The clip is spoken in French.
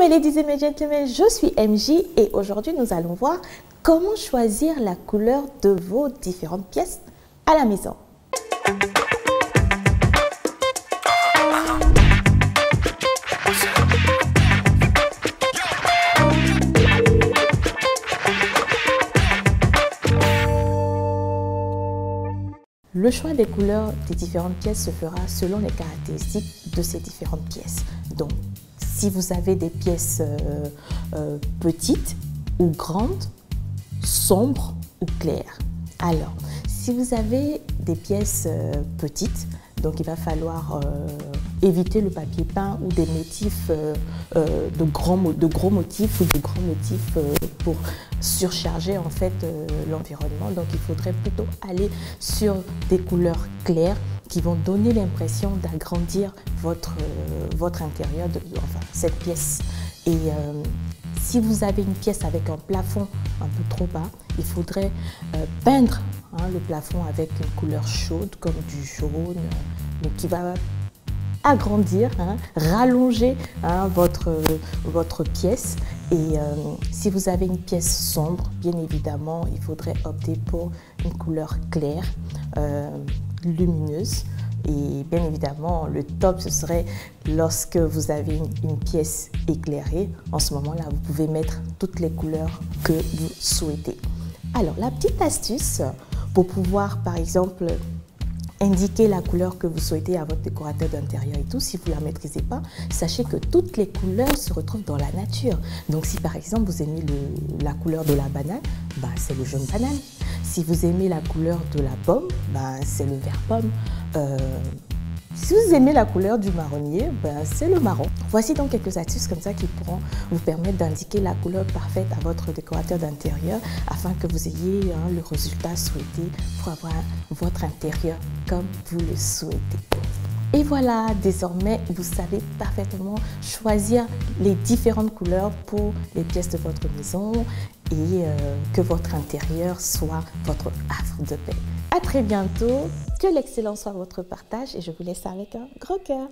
mes ladies et mes gentlemen, je suis MJ et aujourd'hui nous allons voir comment choisir la couleur de vos différentes pièces à la maison. Le choix des couleurs des différentes pièces se fera selon les caractéristiques de ces différentes pièces. Donc, si vous avez des pièces petites ou grandes, sombres ou claires. Alors, si vous avez des pièces petites, donc il va falloir éviter le papier peint ou des motifs de gros motifs ou de grands motifs pour surcharger en fait l'environnement. Donc il faudrait plutôt aller sur des couleurs claires qui vont donner l'impression d'agrandir votre intérieur, enfin cette pièce. Et si vous avez une pièce avec un plafond un peu trop bas, il faudrait peindre le plafond avec une couleur chaude comme du jaune, donc qui va agrandir, rallonger votre pièce. Et si vous avez une pièce sombre, bien évidemment, il faudrait opter pour une couleur claire, lumineuse. Et bien évidemment, le top, ce serait lorsque vous avez une pièce éclairée. En ce moment-là, vous pouvez mettre toutes les couleurs que vous souhaitez. Alors, la petite astuce pour pouvoir, par exemple, indiquer la couleur que vous souhaitez à votre décorateur d'intérieur et tout, si vous ne la maîtrisez pas, sachez que toutes les couleurs se retrouvent dans la nature. Donc si par exemple vous aimez la couleur de la banane, c'est le jaune banane. Si vous aimez la couleur de la pomme, c'est le vert pomme. Si vous aimez la couleur du marronnier, c'est le marron. Voici donc quelques astuces comme ça qui pourront vous permettre d'indiquer la couleur parfaite à votre décorateur d'intérieur afin que vous ayez le résultat souhaité pour avoir votre intérieur comme vous le souhaitez. Et voilà, désormais, vous savez parfaitement choisir les différentes couleurs pour les pièces de votre maison et que votre intérieur soit votre havre de paix. À très bientôt, que l'excellence soit votre partage et je vous laisse avec un gros cœur.